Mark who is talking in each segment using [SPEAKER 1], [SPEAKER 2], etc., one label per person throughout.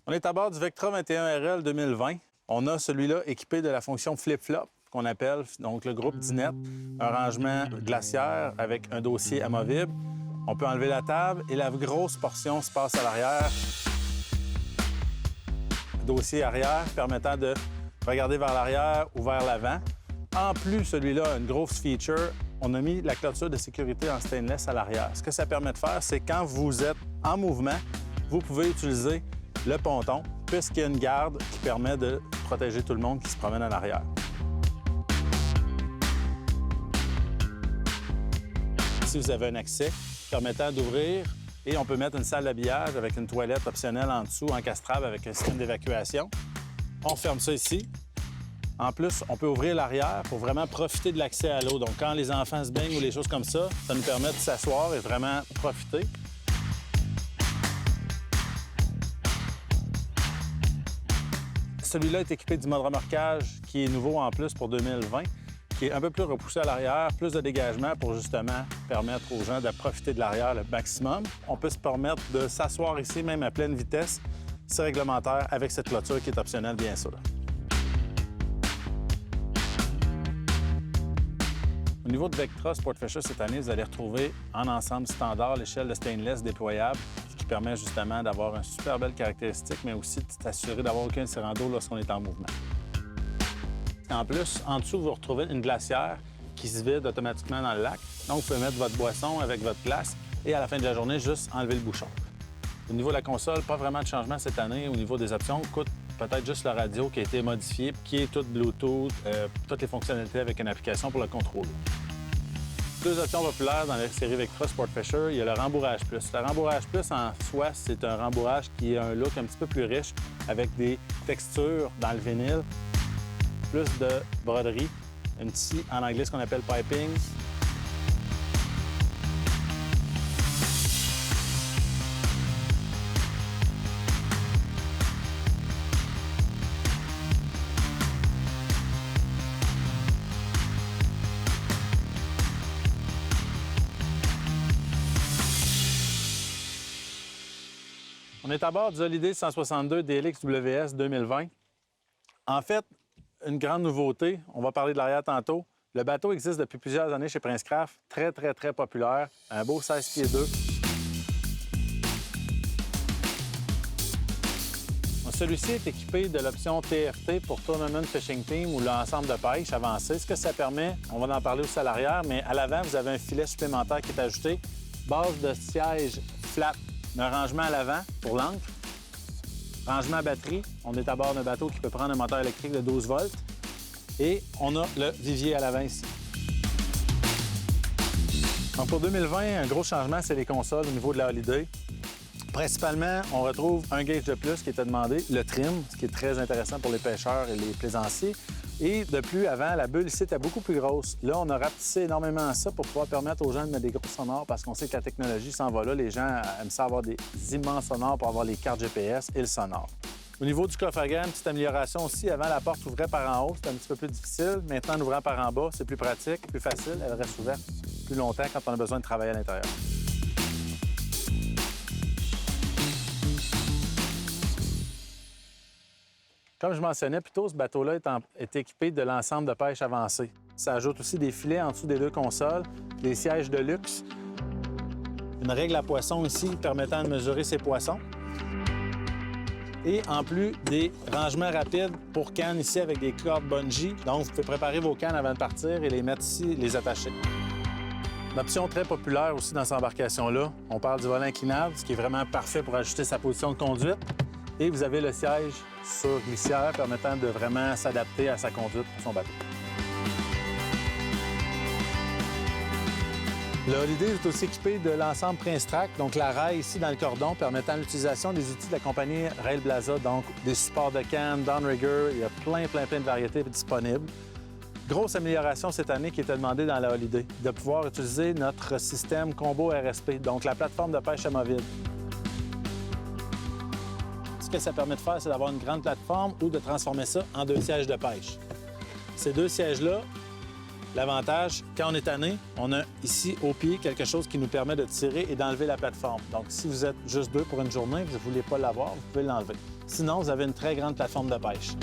[SPEAKER 1] On est à bord du Vectra 21RL 2020. On a celui-là équipé de la fonction flip-flop qu'on appelle donc le groupe Dinette, un rangement glaciaire avec un dossier amovible. On peut enlever la table et la grosse portion se passe à l'arrière. Dossier arrière permettant de regarder vers l'arrière ou vers l'avant. En plus, celui-là a une grosse feature. On a mis la clôture de sécurité en stainless à l'arrière. Ce que ça permet de faire, c'est quand vous êtes en mouvement, vous pouvez utiliser le ponton puisqu'il y a une garde qui permet de protéger tout le monde qui se promène à l'arrière. Ici, vous avez un accès permettant d'ouvrir et on peut mettre une salle d'habillage avec une toilette optionnelle en dessous, encastrable avec un système d'évacuation. On ferme ça ici. En plus, on peut ouvrir l'arrière pour vraiment profiter de l'accès à l'eau. Donc, quand les enfants se baignent ou les choses comme ça nous permet de s'asseoir et vraiment profiter. Celui-là est équipé du mode remorquage qui est nouveau en plus pour 2020, qui est un peu plus repoussé à l'arrière, plus de dégagement pour justement permettre aux gens de profiter de l'arrière le maximum. On peut se permettre de s'asseoir ici même à pleine vitesse. C'est réglementaire avec cette clôture qui est optionnelle, bien sûr. Au niveau de Vectra Sportfisher, cette année, vous allez retrouver en ensemble standard l'échelle de stainless déployable, ce qui permet justement d'avoir une super belle caractéristique, mais aussi de s'assurer d'avoir aucun tirant d'eau lorsqu'on est en mouvement. En plus, en dessous, vous retrouvez une glacière qui se vide automatiquement dans le lac. Donc, vous pouvez mettre votre boisson avec votre glace et à la fin de la journée, juste enlever le bouchon. Au niveau de la console, pas vraiment de changement cette année. Au niveau des options, coûte peut-être juste le radio qui a été modifié, qui est tout Bluetooth, toutes les fonctionnalités avec une application pour le contrôler. Deux options populaires dans la série Vectra Sportfisher, il y a le rembourrage plus. Le rembourrage plus, en soi, c'est un rembourrage qui a un look un petit peu plus riche avec des textures dans le vinyle, plus de broderie, un petit, en anglais, ce qu'on appelle piping. On est à bord du Holiday 162 DLX WS 2020. En fait, une grande nouveauté, on va parler de l'arrière tantôt. Le bateau existe depuis plusieurs années chez Princecraft, très, très, très populaire. Un beau 16 pieds 2. Celui-ci est équipé de l'option TFT pour Tournament Fishing Team ou l'ensemble de pêche avancé. Ce que ça permet, on va en parler aussi à l'arrière, mais à l'avant, vous avez un filet supplémentaire qui est ajouté. Base de siège flat, un rangement à l'avant pour l'ancre. Rangement à batterie. On est à bord d'un bateau qui peut prendre un moteur électrique de 12 volts. Et on a le vivier à l'avant ici. Donc pour 2020, un gros changement, c'est les consoles au niveau de la Holiday. Principalement, on retrouve un gauge de plus qui était demandé, le trim, ce qui est très intéressant pour les pêcheurs et les plaisanciers. Et de plus, avant, la bulle ici était beaucoup plus grosse. Là, on a rapetissé énormément ça pour pouvoir permettre aux gens de mettre des gros sonores parce qu'on sait que la technologie s'en va là. Les gens aiment ça avoir des immenses sonores pour avoir les cartes GPS et le sonore. Au niveau du coffre-à-gamme, petite amélioration aussi. Avant, la porte ouvrait par en haut, c'était un petit peu plus difficile. Maintenant, en ouvrant par en bas, c'est plus pratique, plus facile. Elle reste ouverte plus longtemps quand on a besoin de travailler à l'intérieur. Comme je mentionnais plus tôt, ce bateau-là est équipé de l'ensemble de pêche avancé. Ça ajoute aussi des filets en dessous des deux consoles, des sièges de luxe, une règle à poissons ici permettant de mesurer ses poissons et en plus des rangements rapides pour cannes ici avec des cordes bungee. Donc, vous pouvez préparer vos cannes avant de partir et les mettre ici, les attacher. Une option très populaire aussi dans cette embarcation-là, on parle du volant inclinable, ce qui est vraiment parfait pour ajuster sa position de conduite. Et vous avez le siège sur glissière permettant de vraiment s'adapter à sa conduite pour son bateau. Le Holiday est aussi équipé de l'ensemble Prince-Track, donc la rail ici dans le cordon permettant l'utilisation des outils de la compagnie Rail Blaza, donc des supports de canne, downrigger, il y a plein de variétés disponibles. Grosse amélioration cette année qui était demandée dans la Holiday, de pouvoir utiliser notre système Combo RSP, donc la plateforme de pêche amovible. Ce que ça permet de faire, c'est d'avoir une grande plateforme ou de transformer ça en deux sièges de pêche. Ces deux sièges-là L'avantage, quand on est tanné, on a ici au pied quelque chose qui nous permet de tirer et d'enlever la plateforme. Donc, si vous êtes juste 2 pour une journée, vous ne voulez pas l'avoir, vous pouvez l'enlever. Sinon, vous avez une très grande plateforme de pêche.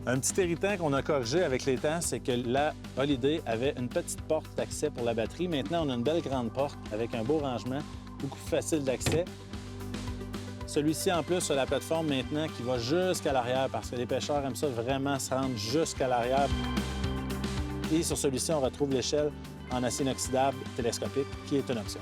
[SPEAKER 1] Un petit irritant qu'on a corrigé avec les temps, c'est que la Holiday avait une petite porte d'accès pour la batterie. Maintenant, on a une belle grande porte avec un beau rangement, beaucoup plus facile d'accès. Celui-ci, en plus, a la plateforme maintenant qui va jusqu'à l'arrière parce que les pêcheurs aiment ça vraiment se rendre jusqu'à l'arrière. Et sur celui-ci, on retrouve l'échelle en acier inoxydable télescopique qui est une option.